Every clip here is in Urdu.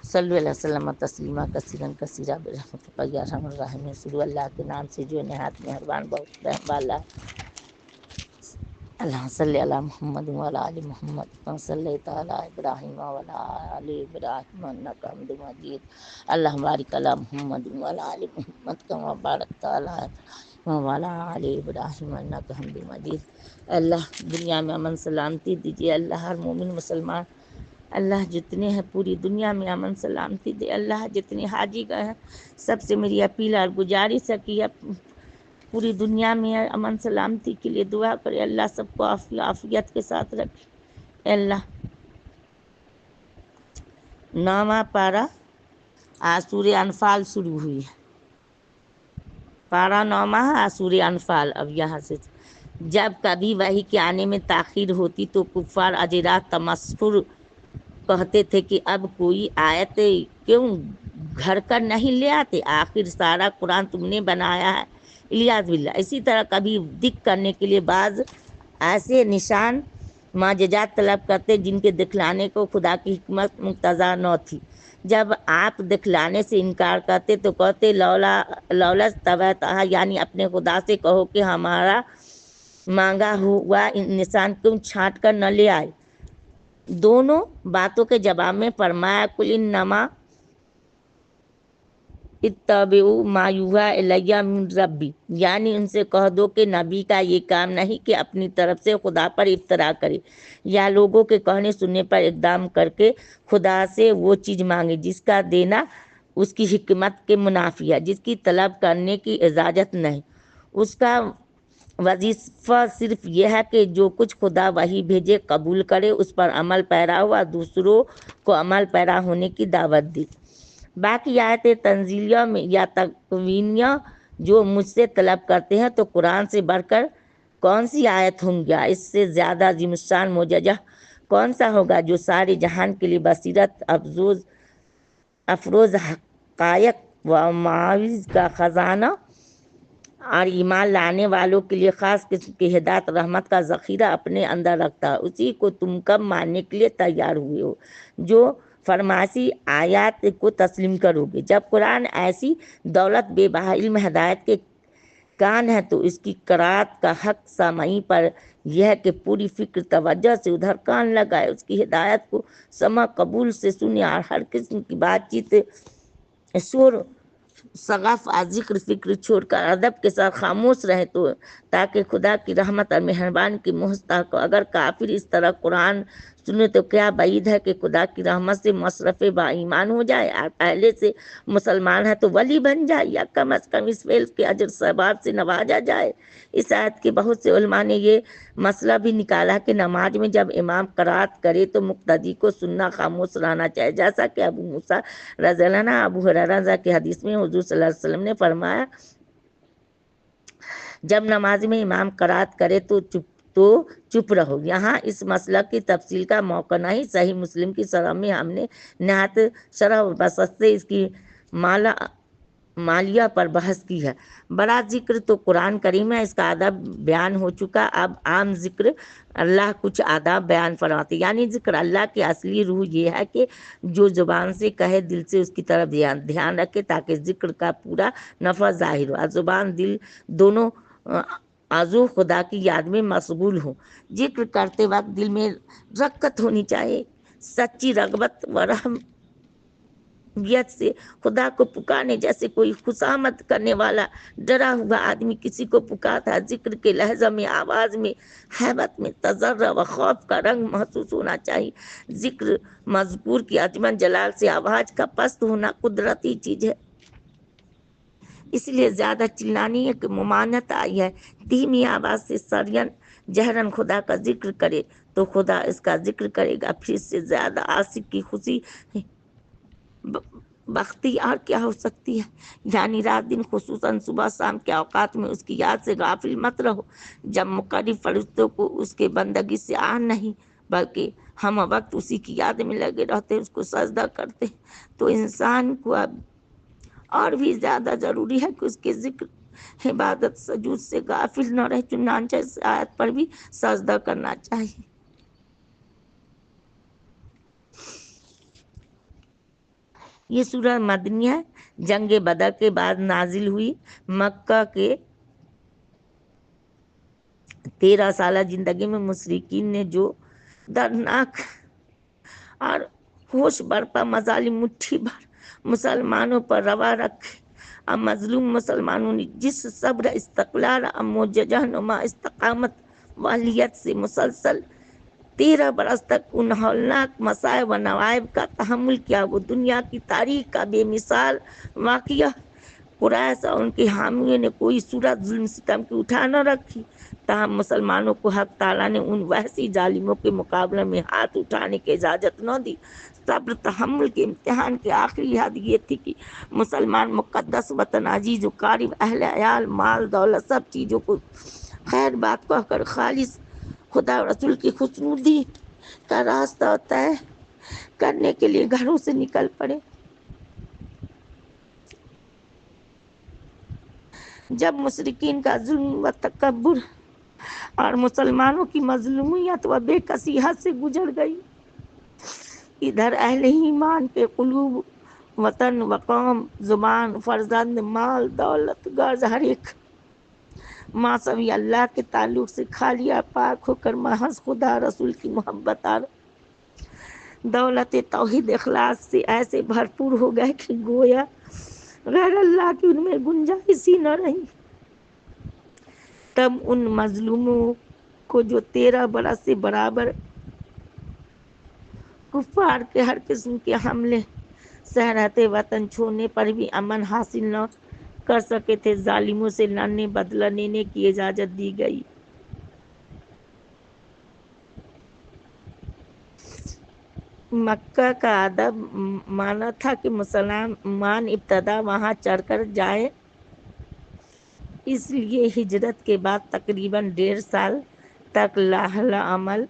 صلی اللہ وسلم تسلیمہ کثیرا کثیرا برحمتک یا ارحم الراحمین۔ شروع اللہ کے نام سے جو نہایت مہربان بہت رحم والا۔ اللہم صلی علی محمد وعلی آل محمد کما صلیت علی ابراہیم وعلی آل ابراہیم انک حمید مجید۔ اللہم بارک علی محمد وعلی آل محمد کما بارکت علی ابراہیم وعلی آل ابراہیم انک حمید مجید۔ اللہ دنیا میں امن سلامتی دیجیے، اللہ ہر مومن مسلمان اللہ جتنے ہیں پوری دنیا میں امن سلامتی دے۔ اللہ جتنے حاجی گئے ہیں سب سے میری اپیل اور گزارش ہے کہ پوری دنیا میں امن سلامتی کے لیے دعا کرے، اللہ سب کو عافیت کے ساتھ رکھے۔ اے اللہ نواں پارہ آج سورہ انفال شروع ہوئی ہے، پارہ نومہ ہے سورہ انفال۔ اب یہاں سے جب کبھی وحی کے آنے میں تاخیر ہوتی تو کفار اجرات تمسخر کہتے تھے کہ اب کوئی آیت کیوں گھر کر نہیں لے آتے، آخر سارا قرآن تم نے بنایا ہے، الیاذ باللہ۔ اسی طرح کبھی دکھ کرنے کے لیے بعض ایسے نشان معجزات طلب کرتے جن کے دکھلانے کو خدا کی حکمت مقتضا نہ تھی۔ جب آپ دکھلانے سے انکار کرتے تو کہتے لولا استبعتھا، یعنی اپنے خدا سے کہو کہ ہمارا مانگا ہوا نشان کیوں چھانٹ کر نہ لے آئے۔ دونوں باتوں کے جواب میں فرمایا قل انما اتبعوا ما یوحی الی من ربی، یعنی ان سے کہہ دو کہ نبی کا یہ کام نہیں کہ اپنی طرف سے خدا پر افطرا کرے یا لوگوں کے کہنے سننے پر اقدام کر کے خدا سے وہ چیز مانگے جس کا دینا اس کی حکمت کے منافی ہے، جس کی طلب کرنے کی اجازت نہیں۔ اس کا وظیفہ صرف یہ ہے کہ جو کچھ خدا وحی بھیجے قبول کرے، اس پر عمل پیرا ہوا دوسروں کو عمل پیرا ہونے کی دعوت دی۔ باقی آیت تنزیلیہ میں یا تکوینیہ جو مجھ سے طلب کرتے ہیں تو قرآن سے بڑھ کر کون سی آیت ہوں گی، اس سے زیادہ عظیم الشان معجزہ کون سا ہوگا جو سارے جہان کے لیے بصیرت افروز حقائق و معاوض کا خزانہ اور ایمان لانے والوں کے لیے خاص قسم کی ہدایت رحمت کا ذخیرہ اپنے اندر رکھتا ہے۔ اسی کو تم کب ماننے کے لیے تیار ہوئے ہو جو فرماسی آیات کو تسلیم کرو گے۔ جب قرآن ایسی دولت بے بہا علم ہدایت کے کان ہے تو اس کی قرأت کا حق سامعین پر یہ ہے کہ پوری فکر توجہ سے ادھر کان لگائے، اس کی ہدایت کو سمع قبول سے سنے اور ہر قسم کی بات چیت شور شغف اور ذکر فکر چھوڑ کر ادب کے ساتھ خاموش رہے تو تاکہ خدا کی رحمت اور مہربانی کی مستحق ہو۔ اگر کافر اس طرح قرآن سنے تو کیا بعید ہے کہ خدا کی رحمت سے مصرف با ایمان ہو جائے اور پہلے سے مسلمان ہے تو ولی بن جائے، یا کم از کم اس فعل کے اجر ثواب سے نوازا جائے۔ اس آیت کے بہت سے علماء نے یہ مسئلہ بھی نکالا کہ نماز میں جب امام قرأت کرے تو مقتدی کو سننا خاموش رہنا چاہیے، جیسا کہ ابو موسیٰ رضی اللہ عنہ ابو ہریرہ رضی کی حدیث میں حضور صلی اللہ علیہ وسلم نے فرمایا جب نماز میں امام قرأت کرے تو چپ رہو۔ یہاں اس مسئلہ کی تفصیل کا موقع نہیں، صحیح مسلم کی شرح میں ہم نے نہایت شرح و بسط سے اس کی مالیہ پر بحث کی ہے۔ بڑا ذکر تو قرآن کریم ہے، اس کا آداب بیان ہو چکا، اب عام ذکر اللہ کچھ آداب بیان فرماتے، یعنی ذکر اللہ کی اصلی روح یہ ہے کہ جو زبان سے کہے دل سے اس کی طرف دھیان رکھے تاکہ ذکر کا پورا نفع ظاہر ہو، زبان دل دونوں عضو خدا کی یاد میں مشغول ہوں۔ ذکر کرتے وقت دل میں رغبت ہونی چاہیے، سچی رغبت و رحمت سے خدا کو پکارنے جیسے کوئی خوشامد کرنے والا ڈرا ہوا آدمی کسی کو پکارتا ہے۔ ذکر کے لہجہ میں، آواز میں، ہیبت میں تضرع و خوف کا رنگ محسوس ہونا چاہیے۔ ذکر مذکور کی عظمت جلال سے آواز کا پست ہونا قدرتی چیز ہے، اس لیے زیادہ چلانے کی ممانعت آئی ہے۔ دھیمی آواز سے سرین جہرن خدا کا ذکر کرے تو خدا اس کا ذکر کرے گا، پھر اس سے زیادہ عاشق کی خوشی بختی اور کیا ہو سکتی ہے۔ یعنی رات دن خصوصاً صبح شام کے اوقات میں اس کی یاد سے غافل مت رہو، جب مقرب فرشتوں کو اس کے بندگی سے نہیں بلکہ ہم وقت اسی کی یاد میں لگے رہتے، اس کو سجدہ کرتے، تو انسان کو اب اور بھی زیادہ ضروری ہے کہ اس کے ذکر عبادت سجود سے غافل نہ رہے، چنانچہ اس آیت پر بھی سجدہ کرنا چاہیے۔ یہ سورہ مدنی ہے، جنگ بدر کے بعد نازل ہوئی۔ مکہ کے 13 سالہ زندگی میں مشرکین نے جو دردناک اور ہوش برپا مظالم مٹھی بھر مسلمانوں پر روا رکھے اور مظلوم مسلمانوں نے جس صبر، استقلال اور معجزہ نما استقامت والیت سے مسلسل 13 برس تک ان ہولناک مصائب و نوائب کا تحمل کیا، وہ دنیا کی تاریخ کا بے مثال واقعہ۔ قریش اور ان کے حامیوں نے کوئی صورت ظلم ستم کی اٹھا نہ رکھی، تاہم مسلمانوں کو حق تعالیٰ نے ان وحشی ظالموں کے مقابلے میں ہاتھ اٹھانے کی اجازت نہ دی۔ صبر تحمل کے امتحان کی آخری حد یہ تھی کہ مسلمان مقدس وطن، عزیز و قریب، اہل عیال، مال دولت، سب چیزوں کو خیر بات کہہ کر خالص خدا و رسول کی خوشنودی کا راستہ طے کرنے کے لیے گھروں سے نکل پڑے۔ جب مشرکین کا ظلم و تکبر اور مسلمانوں کی مظلومیت و بے کسی حد سے گزر گئی، ادھر اہل ایمان کے قلوب وطن و قوم، زبان، فرزند، مال، دولت، غرض ہر ایک ماسوی اللہ کے تعلق سے خالی اور پاک ہو کر محض خدا رسول کی محبت اور دولت توحید اخلاص سے ایسے بھرپور ہو گئے کہ گویا غیر اللہ کی ان میں گنجائش ہی نہ رہی۔ تب ان مظلوموں کو جو 13 برس سے برابر کفار کے ہر قسم کے حملے سہ رہتے، وطن چھوڑنے پر بھی امن حاصل نہ کر سکے تھے، ظالموں سے لڑنے بدلہ لینے کی اجازت دی گئی۔ مکہ کا ادب مانا تھا کہ مسلمان ابتدا وہاں چڑھ کر جائے، اس لیے ہجرت کے بعد تقریباً 1.5 سال تک لاحل عمل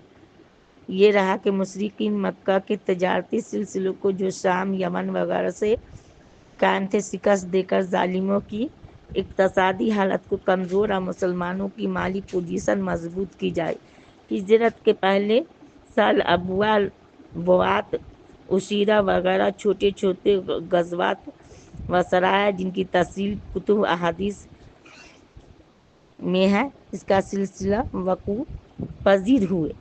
یہ رہا کہ مشرکین مکہ کے تجارتی سلسلوں کو جو شام، یمن وغیرہ سے قائم تھے، شکست دے کر ظالموں کی اقتصادی حالت کو کمزور اور مسلمانوں کی مالی پوزیشن مضبوط کی جائے۔ ہجرت کے پہلے سال ابوال، بوات، عشیرہ وغیرہ چھوٹے چھوٹے غزوات و سرایا جن کی تفصیل کتب احادیث میں ہے، اس کا سلسلہ وقوع پذیر ہوئے۔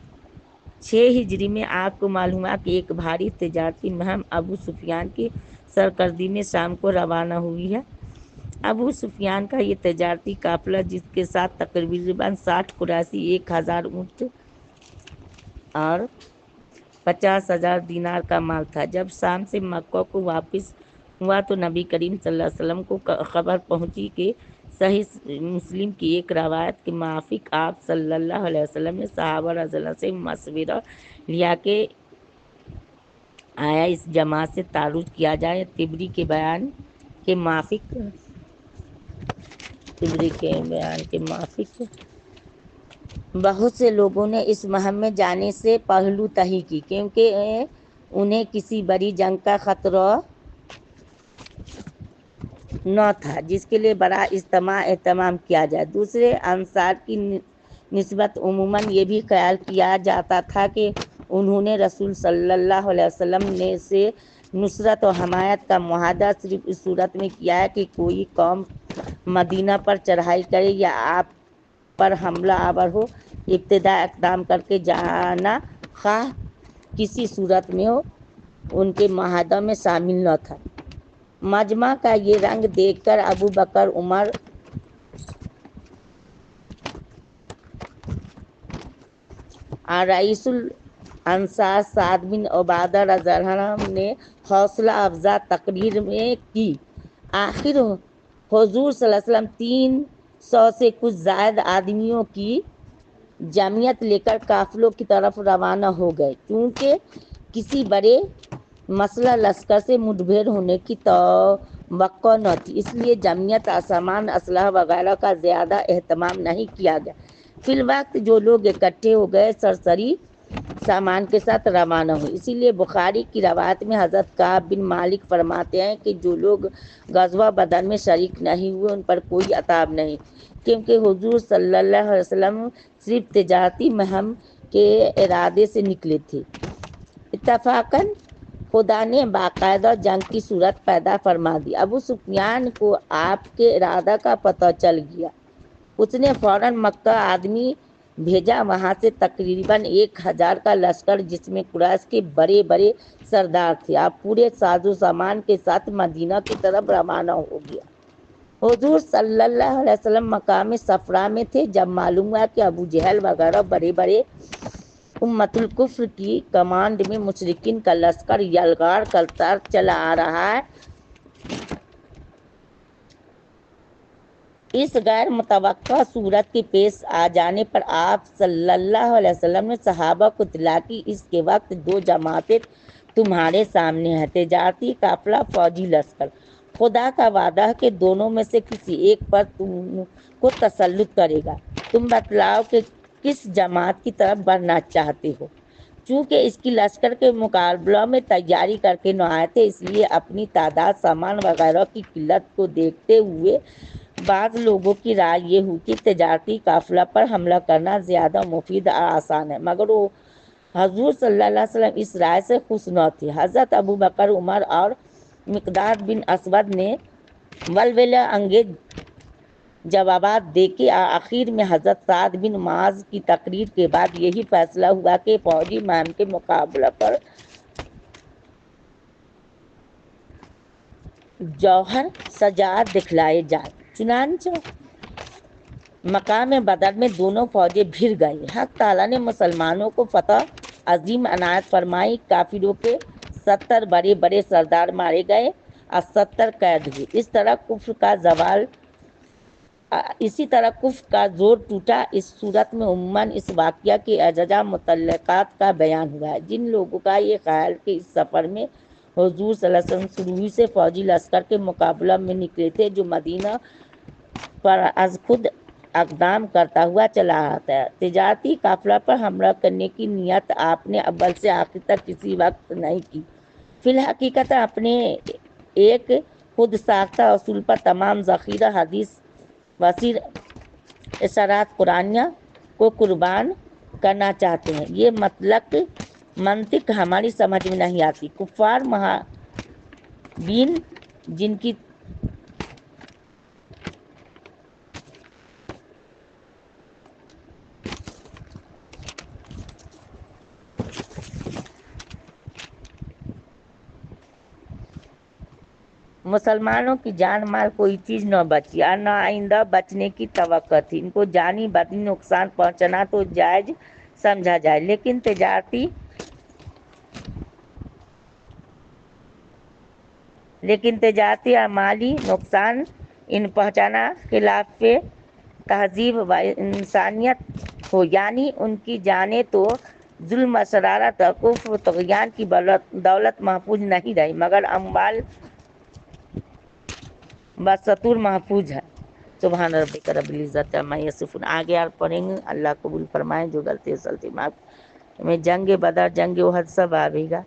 6 ہجری میں آپ کو معلوم ہے کہ ایک بھاری تجارتی مہم ابو سفیان کی سرکردگی میں شام کو روانہ ہوئی ہے۔ ابو سفیان کا یہ تجارتی قافلہ، جس کے ساتھ تقریباً 60 قریشی، 1000 اونٹ اور 50,000 دینار کا مال تھا، جب شام سے مکہ کو واپس ہوا تو نبی کریم صلی اللہ علیہ وسلم کو خبر پہنچی کہ صحیح مسلم کی ایک روایت کے موافق آپ صلی اللہ علیہ وسلم نے صحابہ رضی اللہ سے مشورہ لیا کہ آیا اس جماعت سے تعارف کیا جائے۔ طبری کے بیان کے موافق بہت سے لوگوں نے اس مہم میں جانے سے پہلو تہی کی، کیونکہ انہیں کسی بڑی جنگ کا خطرہ نہ تھا جس کے لیے بڑا اجتماع اہتمام کیا جائے۔ دوسرے انصار کی نسبت عموماً یہ بھی خیال کیا جاتا تھا کہ انہوں نے رسول صلی اللہ علیہ وسلم سے نصرت و حمایت کا معاہدہ صرف اس صورت میں کیا ہے کہ کوئی قوم مدینہ پر چڑھائی کرے یا آپ پر حملہ آور ہو، ابتدا اقدام کر کے جانا خواہ کسی صورت میں ہو، ان کے معاہدہ میں شامل نہ تھا۔ مجمع کا یہ رنگ دیکھ کر ابو بکر، عمر اور رئیس الانصار سعد بن عبادہ رضی اللہ عنہ نے حوصلہ افزا تقریر میں کی۔ آخر حضور صلی اللہ علیہ وسلم 300 سے کچھ زائد آدمیوں کی جمعیت لے کر قافلوں کی طرف روانہ ہو گئے۔ چونکہ کسی بڑے مسلح لشکر سے مڈبھیڑ ہونے کی توقع نہ تھی، اس لیے جمعیت اور سامان، اسلحہ وغیرہ کا زیادہ اہتمام نہیں کیا گیا۔ فی الوقت جو لوگ اکٹھے ہو گئے سرسری سامان کے ساتھ روانہ ہوئے۔ اسی لیے بخاری کی روایت میں حضرت کعب بن مالک فرماتے ہیں کہ جو لوگ غزوہ بدر میں شریک نہیں ہوئے ان پر کوئی عتاب نہیں، کیونکہ حضور صلی اللہ علیہ وسلم صرف تجارتی مہم کے ارادے سے نکلے تھے۔ اتفاقاً خدا نے باقاعدہ جنگ کی صورت پیدا فرما دی۔ ابو سفیان کو آپ کے ارادہ کا پتہ چل گیا، اس نے فوراً مکہ آدمی بھیجا۔ وہاں سے تقریباً 1000 کا لشکر جس میں قریش کے بڑے بڑے سردار تھے، آپ پورے ساز و سامان کے ساتھ مدینہ کی طرف روانہ ہو گیا۔ حضور صلی اللہ علیہ وسلم مقام صفرا میں تھے جب معلوم ہوا کہ ابو جہل وغیرہ بڑے بڑے امت الکفر کی کمانڈ میں مشرکین کا لشکر یلغار کرتا چلا آ رہا ہے۔ اس غیر متوقع صورت کے پیش آ جانے پر آپ صلی اللہ علیہ وسلم نے صحابہ کو اطلاع کی، اس کے وقت 2 جماعتیں تمہارے سامنے ہیں، تجارتی قافلہ، فوجی لشکر۔ خدا کا وعدہ ہے کہ دونوں میں سے کسی ایک پر تم کو تسلط کرے گا، تم بتلاؤ کہ کس جماعت کی طرف بڑھنا چاہتے ہو۔ چونکہ اس کی لشکر کے مقابلہ میں تیاری کر کے نہ آئے تھے، اس لیے اپنی تعداد، سامان وغیرہ کی قلت کو دیکھتے ہوئے بعض لوگوں کی رائے یہ ہوئی کہ تجارتی قافلہ پر حملہ کرنا زیادہ مفید اور آسان ہے، مگر وہ حضور صلی اللہ علیہ وسلم اس رائے سے خوش نہ تھے۔ حضرت ابو بکر، عمر اور مقداد بن اسود نے ولولہ انگیز جوابات دے کے آخر میں حضرت سعد بن معاذ کی تقریر کے بعد یہی فیصلہ ہوا کہ فوجی مہم کے مقابلہ پر جوہر شجاعت دکھلائے جائے۔ چنانچہ مقام بدر میں دونوں فوجیں بھڑ گئی۔ حق تعالیٰ نے مسلمانوں کو فتح عظیم عنایت فرمائی۔ کافروں کے 70 بڑے بڑے سردار مارے گئے اور 70 قید ہوئے۔ اسی طرح کفر کا زور ٹوٹا۔ اس صورت میں عموماً اس واقعہ کے اجزا متعلقات کا بیان ہوا ہے۔ جن لوگوں کا یہ خیال کہ اس سفر میں حضور صلی اللہ علیہ وسلم شروع سے فوجی لشکر کے مقابلہ میں نکلے تھے جو مدینہ پر از خود اقدام کرتا ہوا چلا آتا ہے۔ تجارتی قافلہ پر حملہ کرنے کی نیت آپ نے اول سے آخر تک کسی وقت نہیں کی۔ فی الحقیقت اپنے ایک خود ساختہ اصول پر تمام ذخیرہ حدیث وسیر اشارات قرآنیہ کو قربان کرنا چاہتے ہیں۔ یہ منطق ہماری سمجھ میں نہیں آتی۔ کفار محاربین جن کی مسلمانوں کی جان مال کوئی چیز نہ بچی اور نہ آئندہ بچنے کی توقع تھی، ان کو جانی بدنی نقصان پہنچانا تو جائز سمجھا جائے، لیکن تجارتی اور مالی نقصان ان پہنچانا خلاف تہذیب و انسانیت ہو، یعنی ان کی جانیں تو ظلم و شرارت اور کفر و طغیان کی دولت محفوظ نہیں رہی، مگر اموال بستور محفوظ ہے۔ سبحان ربک رب العزت عما یصفون۔ آگے اور پڑھیں گے، اللہ قبول فرمائے۔ جو غلطی سلطی معاف میں جنگ بدر، جنگ احد سب آئے گا۔